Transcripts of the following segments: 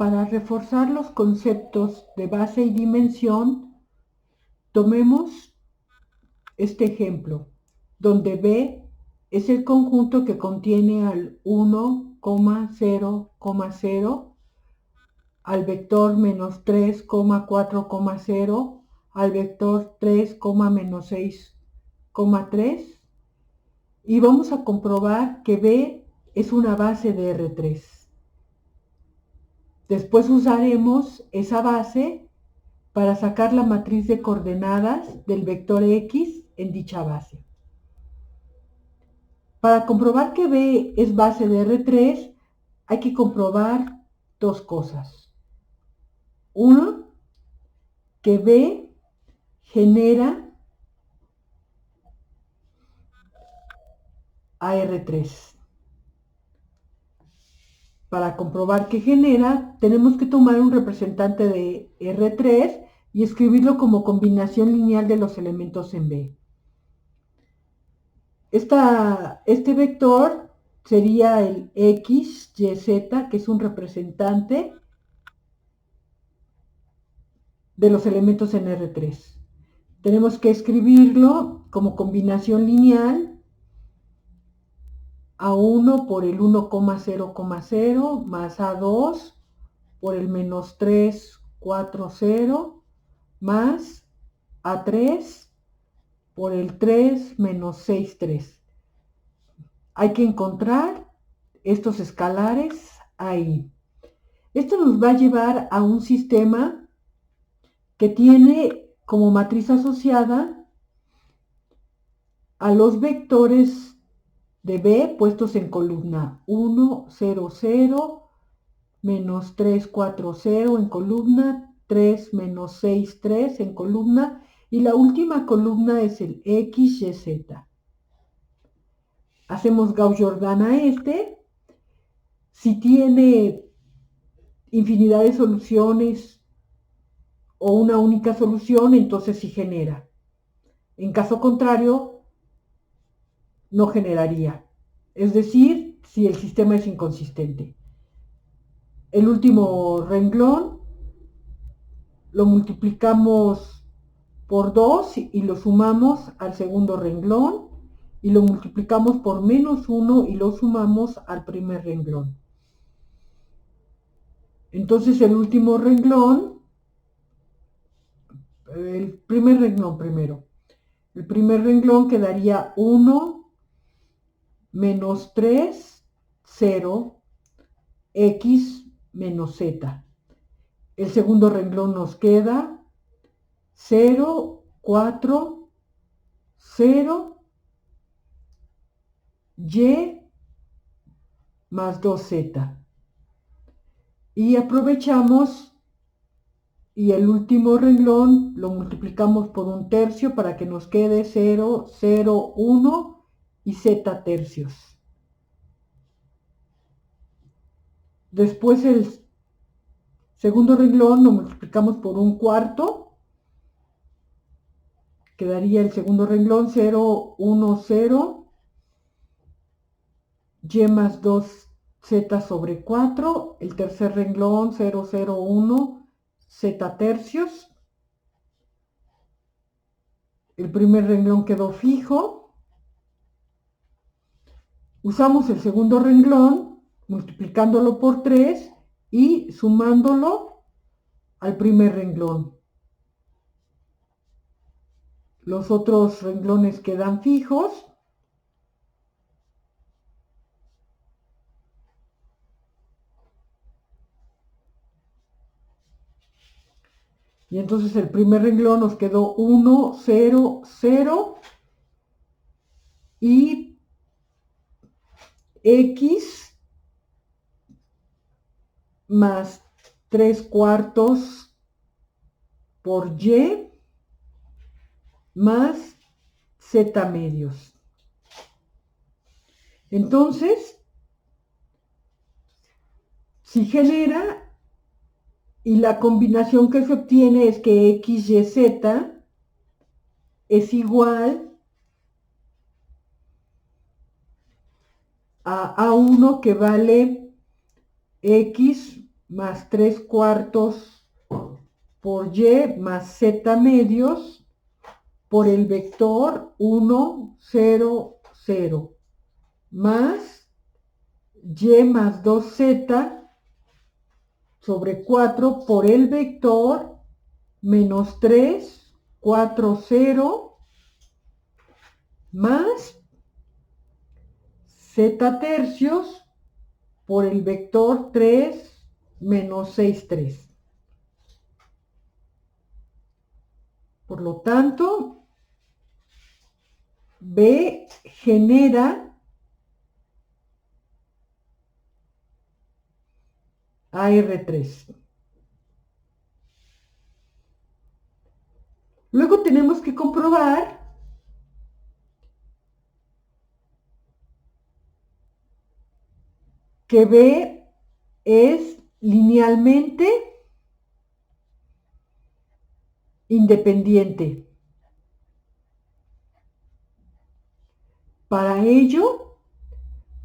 para reforzar los conceptos de base y dimensión, tomemos este ejemplo, donde B es el conjunto que contiene al 1, 0, 0, al vector menos 3, 4, 0, al vector 3, menos 6, 3, y vamos a comprobar que B es una base de R3. Después usaremos esa base para sacar la matriz de coordenadas del vector X en dicha base. Para comprobar que B es base de R3, hay que comprobar dos cosas. Uno, que B genera a R3. Para comprobar que genera, tenemos que tomar un representante de R3 y escribirlo como combinación lineal de los elementos en B. Este vector sería el X, Y, Z, que es un representante de los elementos en R3. Tenemos que escribirlo como combinación lineal A1 por el 1, 0, 0 más A2 por el menos 3, 4, 0 más A3 por el 3 menos 6, 3. Hay que encontrar estos escalares ahí. Esto nos va a llevar a un sistema que tiene como matriz asociada a los vectores de B puestos en columna 1, 0, 0, menos 3, 4, 0 en columna, 3, menos 6, 3 en columna, y la última columna es el X, Y, Z. Hacemos Gauss-Jordan a este. Si tiene infinidad de soluciones o una única solución, entonces sí genera. En caso contrario, no generaría. Es decir, si el sistema es inconsistente. El último renglón lo multiplicamos por 2 y lo sumamos al segundo renglón, y lo multiplicamos por menos 1 y lo sumamos al primer renglón. Entonces el último renglón, el primer renglón primero, el primer renglón quedaría 1 menos 3, 0, X menos Z. El segundo renglón nos queda 0, 4, 0, Y más 2Z. Y aprovechamos y el último renglón lo multiplicamos por un tercio para que nos quede 0, 0, 1 y Z tercios. Después el segundo renglón lo multiplicamos por un cuarto. Quedaría el segundo renglón 0, 1, 0, Y más 2Z sobre 4. El tercer renglón 0, 0, 1, Z tercios. El primer renglón quedó fijo. Usamos el segundo renglón multiplicándolo por 3 y sumándolo al primer renglón. Los otros renglones quedan fijos. Y entonces el primer renglón nos quedó 1, 0, 0 y X más 3 cuartos por Y más Z medios. Entonces, si genera y la combinación que se obtiene es que X, Y, Z es igual a A1 que vale X más 3/4 por y más z medios por el vector 1, 0, 0 más y más 2z sobre 4 por el vector menos 3, 4, 0 más z tercios por el vector 3 menos 6, 3. Por lo tanto, B genera AR3. Luego tenemos que comprobar que B es linealmente independiente. Para ello,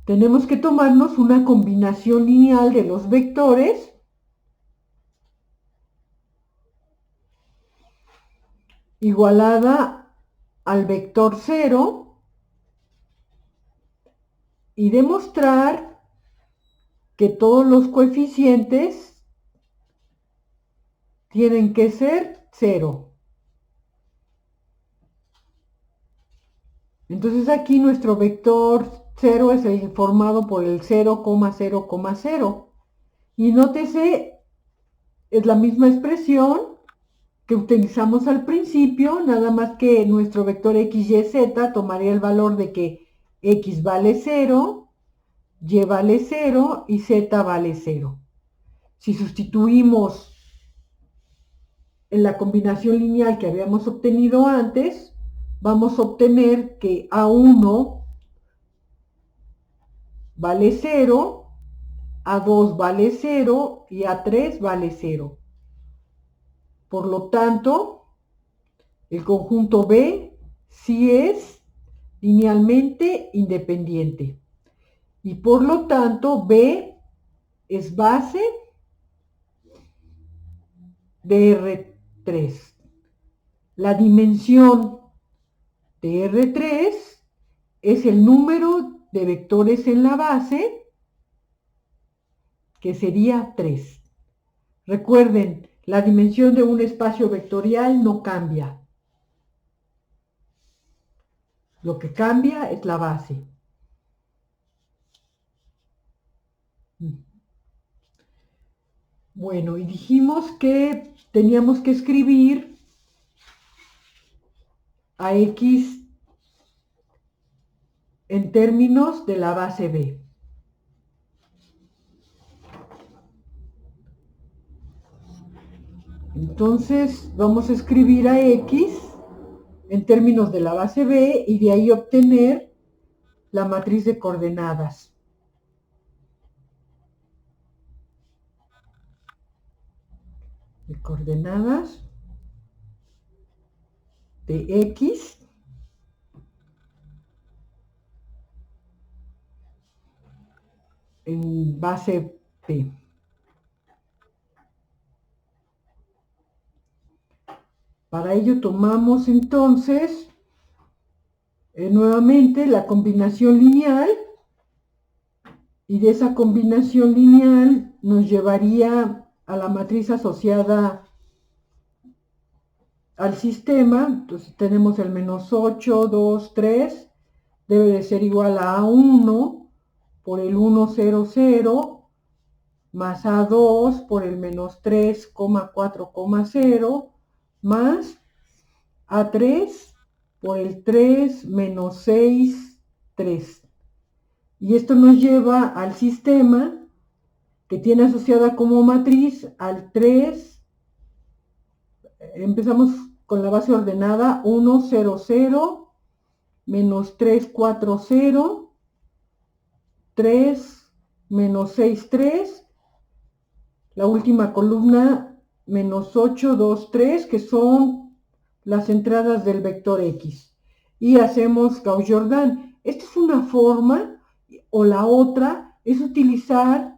tenemos que tomarnos una combinación lineal de los vectores igualada al vector 0 y demostrar que todos los coeficientes tienen que ser 0. Entonces aquí nuestro vector 0 es el formado por el 0, 0, 0. Y nótese, es la misma expresión que utilizamos al principio, nada más que nuestro vector x, y, z tomaría el valor de que x vale 0, y vale 0 y z vale 0. Si sustituimos en la combinación lineal que habíamos obtenido antes, vamos a obtener que A1 vale 0, A2 vale 0 y A3 vale 0. Por lo tanto, el conjunto B sí es linealmente independiente. Y por lo tanto, B es base de R3. La dimensión de R3 es el número de vectores en la base, que sería 3. Recuerden, la dimensión de un espacio vectorial no cambia. Lo que cambia es la base. Bueno, y dijimos que teníamos que escribir a X en términos de la base B. Entonces vamos a escribir a X en términos de la base B y de ahí obtener la matriz de coordenadas. De coordenadas de X en base P. Para ello tomamos entonces nuevamente la combinación lineal y de esa combinación lineal nos llevaría a la matriz asociada al sistema. Entonces tenemos el menos 8, 2, 3, debe de ser igual a A1 por el 1, 0, 0, más A2 por el menos 3, 4, 0, más A3 por el 3 menos 6, 3. Y esto nos lleva al sistema que tiene asociada como matriz al 3. Empezamos con la base ordenada 1, 0, 0, menos 3, 4, 0, 3, menos 6, 3. La última columna, menos 8, 2, 3, que son las entradas del vector X. Y hacemos Gauss-Jordan. Esta es una forma, o la otra es utilizar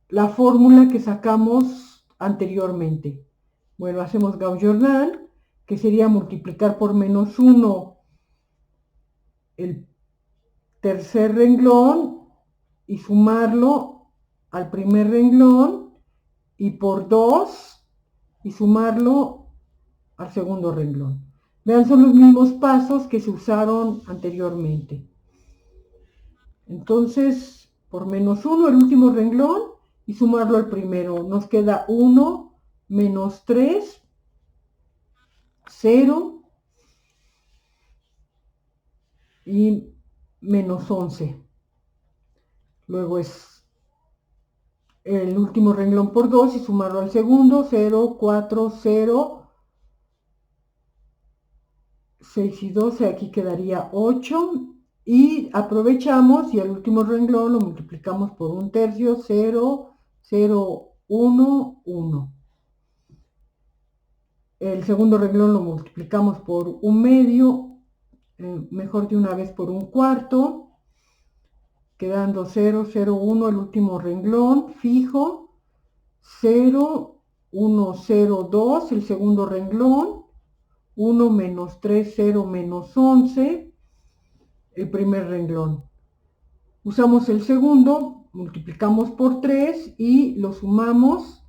la fórmula que sacamos anteriormente. Bueno, hacemos Gauss-Jordan, que sería multiplicar por menos 1 el tercer renglón y sumarlo al primer renglón, y por 2 y sumarlo al segundo renglón. Vean, son los mismos pasos que se usaron anteriormente. Entonces, por menos 1 el último renglón y sumarlo al primero. Nos queda 1 menos 3, 0 y menos 11. Luego es el último renglón por 2 y sumarlo al segundo. 0, 4, 0, 6 y 12, aquí quedaría 8. Y aprovechamos y el último renglón lo multiplicamos por un tercio. 0, 0, 1, 1. El segundo renglón lo multiplicamos por un medio, mejor de una vez por un cuarto, quedando 0, 0, 1 el último renglón fijo. 0, 1, 0, 2 el segundo renglón. 1 menos 3, 0 menos 11 el primer renglón. Usamos el segundo, multiplicamos por 3 y lo sumamos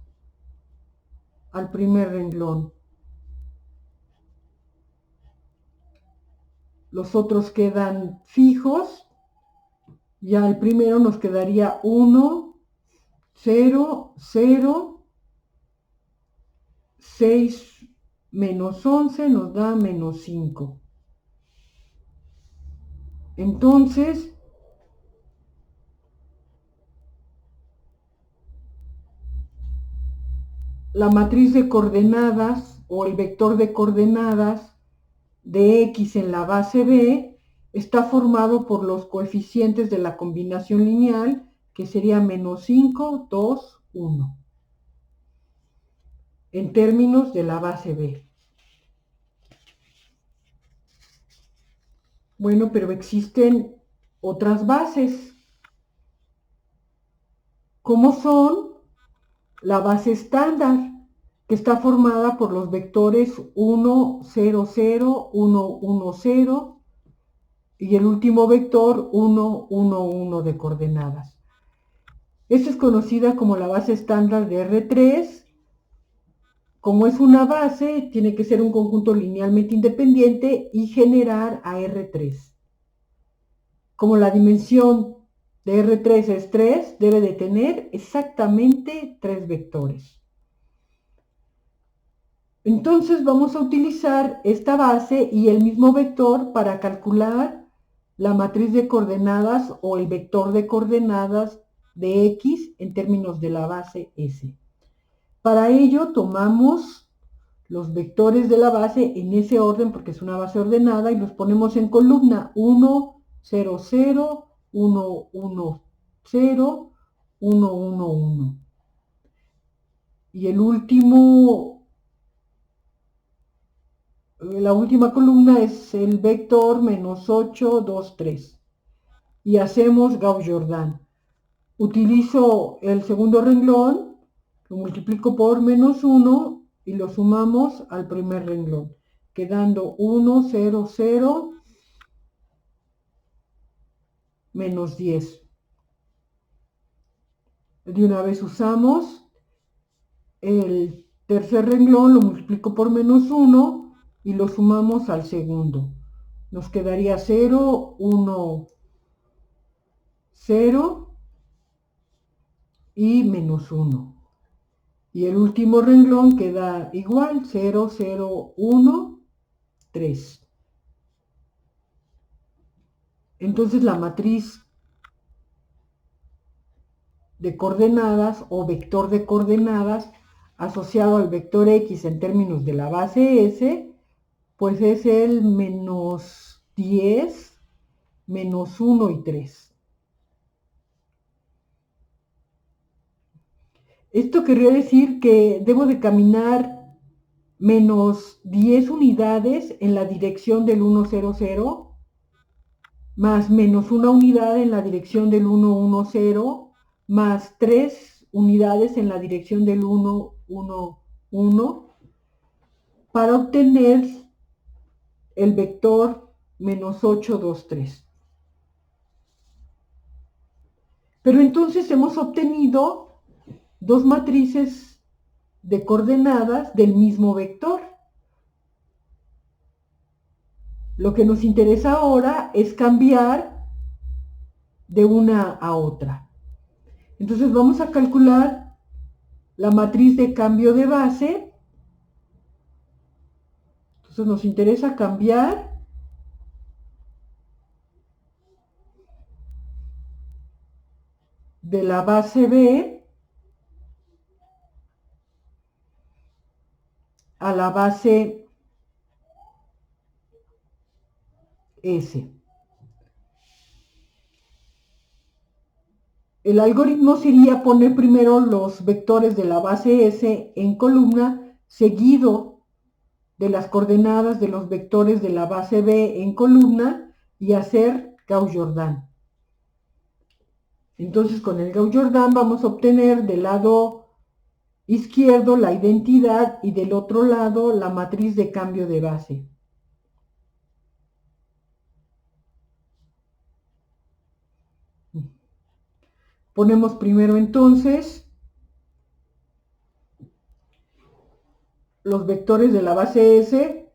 al primer renglón. Los otros quedan fijos. Ya el primero nos quedaría 1, 0, 0, 6 menos 11 nos da menos 5. Entonces, la matriz de coordenadas o el vector de coordenadas de X en la base B está formado por los coeficientes de la combinación lineal, que sería menos 5, 2, 1, en términos de la base B. Bueno, pero existen otras bases, como son la base estándar, que está formada por los vectores 1, 0, 0, 1, 1, 0 y el último vector 1, 1, 1 de coordenadas. Esta es conocida como la base estándar de R3. Como es una base, tiene que ser un conjunto linealmente independiente y generar a R3. Como la dimensión de R3 es 3, debe de tener exactamente 3 vectores. Entonces vamos a utilizar esta base y el mismo vector para calcular la matriz de coordenadas o el vector de coordenadas de X en términos de la base S. Para ello tomamos los vectores de la base en ese orden porque es una base ordenada y los ponemos en columna 1, 0, 0, 1, 1, 0, 1, 1, 1. Y el último, la última columna es el vector menos 8, 2, 3. Y hacemos Gauss-Jordan. Utilizo el segundo renglón, lo multiplico por menos 1 y lo sumamos al primer renglón, quedando 1, 0, 0, menos 10. De una vez usamos el tercer renglón, lo multiplico por menos 1 y lo sumamos al segundo. Nos quedaría 0, 1, 0 y menos 1. Y el último renglón queda igual, 0, 0, 1, 3. Entonces la matriz de coordenadas o vector de coordenadas asociado al vector X en términos de la base S, pues es el menos 10, menos 1 y 3. Esto querría decir que debo de caminar menos 10 unidades en la dirección del 1, 0, 0, más menos 1 unidad en la dirección del 1, 1, 0, más 3 unidades en la dirección del 1, 1, 1 para obtener el vector menos 8, 2, 3. Pero entonces hemos obtenido dos matrices de coordenadas del mismo vector. Lo que nos interesa ahora es cambiar de una a otra. Entonces vamos a calcular la matriz de cambio de base. Entonces nos interesa cambiar de la base B a la base S. El algoritmo sería poner primero los vectores de la base S en columna, seguido de las coordenadas de los vectores de la base B en columna y hacer Gauss-Jordan. Entonces con el Gauss-Jordan vamos a obtener del lado izquierdo la identidad y del otro lado la matriz de cambio de base. Ponemos primero entonces los vectores de la base S,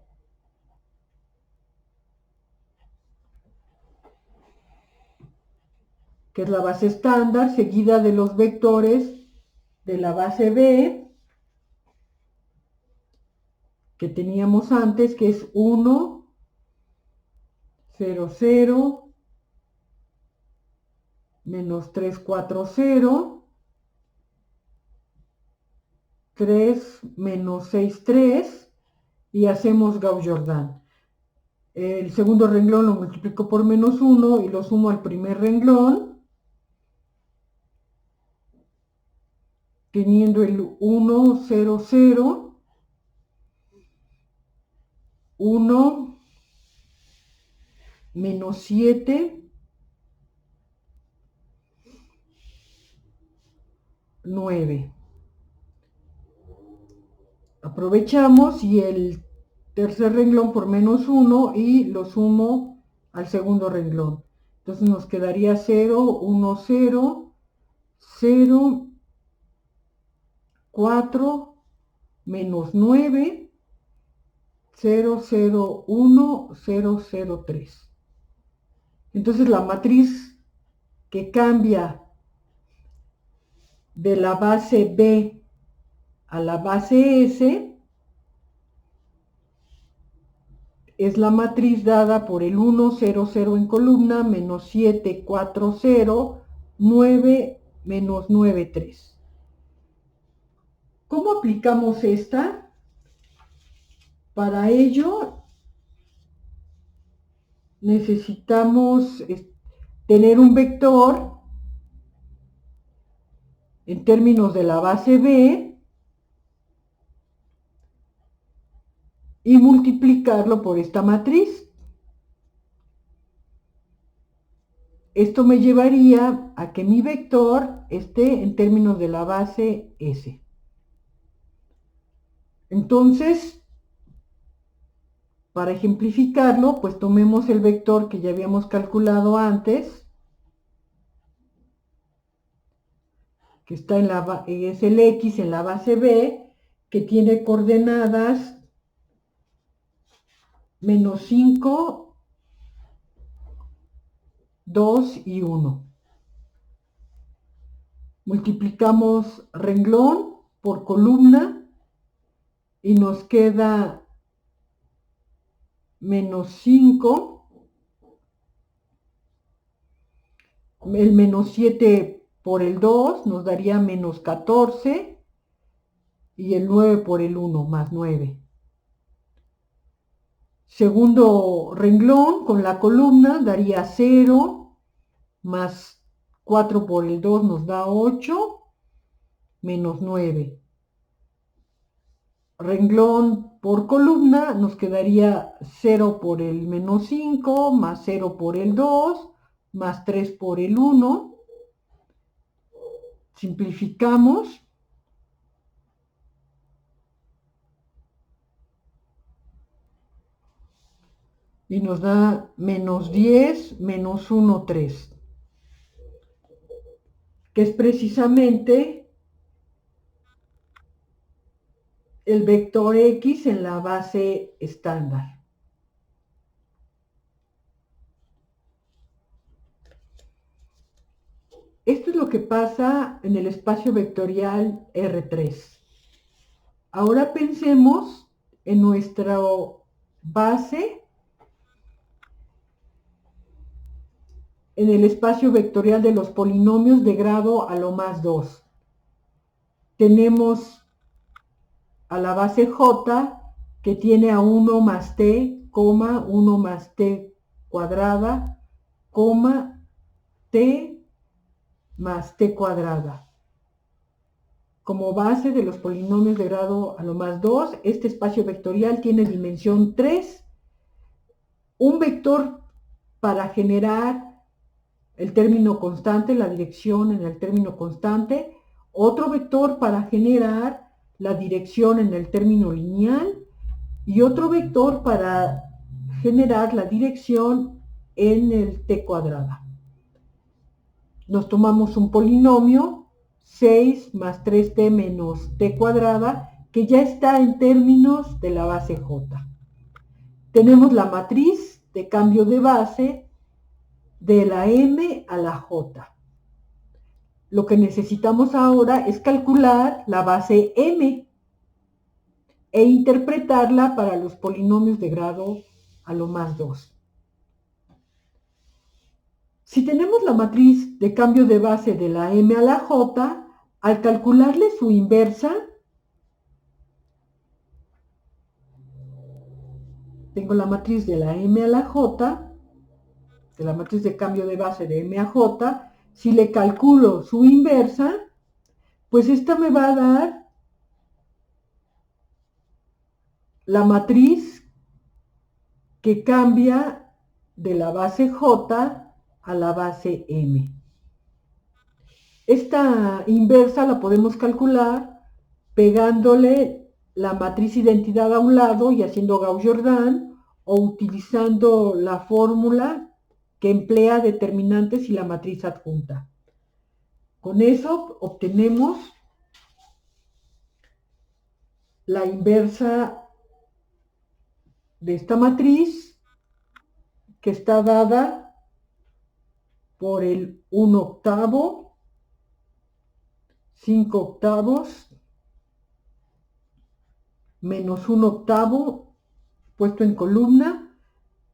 que es la base estándar, seguida de los vectores de la base B, que teníamos antes, que es 1, 0, 0, menos 3, 4, 0, 3, menos 6, 3, y hacemos Gauss-Jordan. El segundo renglón lo multiplico por menos 1 y lo sumo al primer renglón, teniendo el 1, 0, 0, 1, menos 7, 9. Aprovechamos y el tercer renglón por menos 1 y lo sumo al segundo renglón. Entonces nos quedaría 0, 1, 0, 0, 4, menos 9, 0, 0, 1, 0, 0, 3. Entonces la matriz que cambia de la base B a la base S es la matriz dada por el 1, 0, 0 en columna, menos 7, 4, 0, 9, menos 9, 3. ¿Cómo aplicamos esta? Para ello necesitamos tener un vector en términos de la base B y multiplicarlo por esta matriz. Esto me llevaría a que mi vector esté en términos de la base S. Entonces, para ejemplificarlo, pues tomemos el vector que ya habíamos calculado antes, que está es el X en la base B, que tiene coordenadas menos 5, 2 y 1. Multiplicamos renglón por columna y nos queda menos 5, el menos 7 por el 2 nos daría menos 14 y el 9 por el 1 más 9. Segundo renglón con la columna daría 0 más 4 por el 2 nos da 8 menos 9. Renglón por columna nos quedaría 0 por el menos 5 más 0 por el 2 más 3 por el 1 Simplificamos. Y nos da menos 10 menos 1, 3. Que es precisamente el vector X en la base estándar. Esto es lo que pasa en el espacio vectorial R3. Ahora pensemos en nuestra base en el espacio vectorial de los polinomios de grado a lo más 2. Tenemos a la base J que tiene a 1 más t, 1 más t cuadrada, t más t cuadrada. Como base de los polinomios de grado a lo más 2, este espacio vectorial tiene dimensión 3. Un vector para generar el término constante, la dirección en el término constante. Otro vector para generar la dirección en el término lineal. Y otro vector para generar la dirección en el t cuadrada. Nos tomamos un polinomio 6 más 3t menos t cuadrada que ya está en términos de la base j. Tenemos la matriz de cambio de base de la m a la j. Lo que necesitamos ahora es calcular la base m e interpretarla para los polinomios de grado a lo más 2. Si tenemos la matriz de cambio de base de la m a la j, al calcularle su inversa, tengo la matriz de la m a la j, de la matriz de cambio de base de m a j, si le calculo su inversa, pues esta me va a dar la matriz que cambia de la base j a la base m. Esta inversa la podemos calcular pegándole la matriz identidad a un lado y haciendo Gauss-Jordan, o utilizando la fórmula que emplea determinantes y la matriz adjunta. Con eso obtenemos la inversa de esta matriz, que está dada por el 1/8, 5/8, menos 1/8 puesto en columna,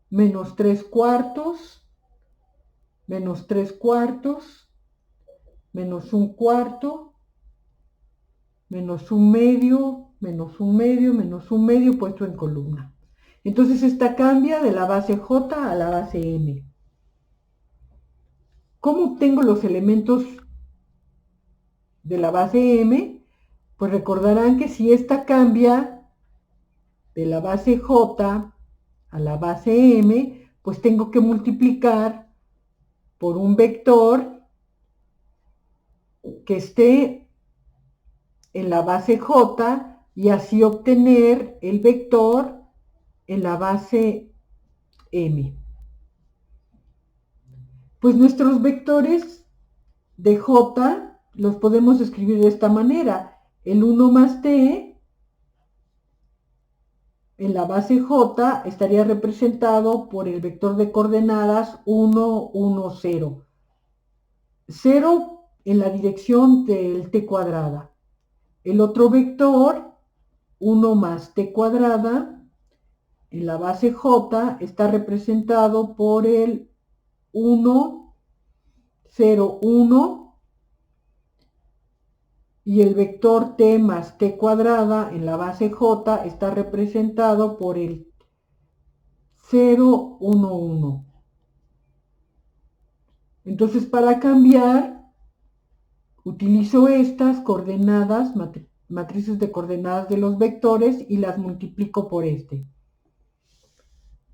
menos 3/4, menos 3/4, menos 1/4, menos 1/2, menos 1/2, menos 1/2 puesto en columna. Entonces esta cambia de la base J a la base M. ¿Cómo obtengo los elementos de la base M? Pues recordarán que si esta cambia de la base J a la base M, pues tengo que multiplicar por un vector que esté en la base J y así obtener el vector en la base M. Pues nuestros vectores de J los podemos escribir de esta manera. El 1 más t en la base J estaría representado por el vector de coordenadas 1, 1, 0. 0 en la dirección del t cuadrada. El otro vector, 1 más t cuadrada, en la base J está representado por el 1, 0, 1, y el vector t más t cuadrada en la base J está representado por el 0, 1, 1. Entonces, para cambiar, utilizo estas coordenadas, matrices de coordenadas de los vectores, y las multiplico por este.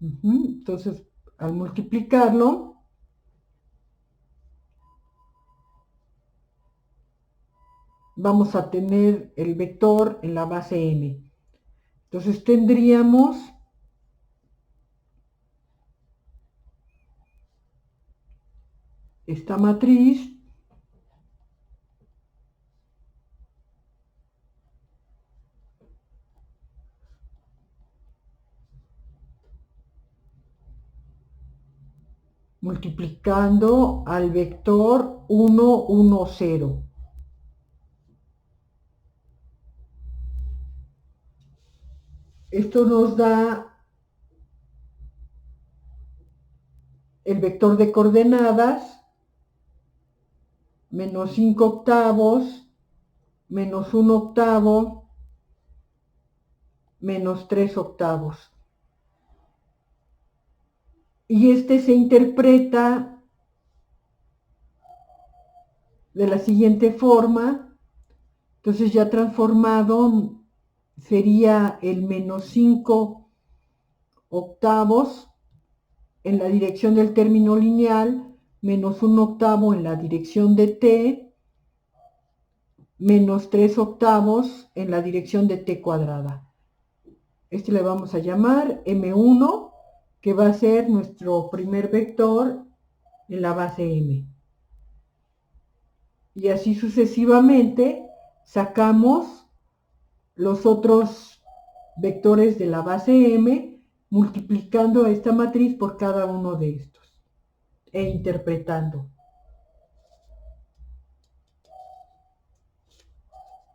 Entonces, al multiplicarlo, vamos a tener el vector en la base m. Entonces tendríamos esta matriz multiplicando al vector 1, 1, 0. Esto nos da el vector de coordenadas menos 5 octavos, menos 1 octavo, menos 3 octavos. Y este se interpreta de la siguiente forma. Entonces ya transformado sería el menos 5 octavos en la dirección del término lineal, menos 1 octavo en la dirección de t, menos 3 octavos en la dirección de t cuadrada. Este le vamos a llamar m1, que va a ser nuestro primer vector en la base m. Y así sucesivamente sacamos los otros vectores de la base m multiplicando esta matriz por cada uno de estos e interpretando.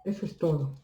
Eso es todo.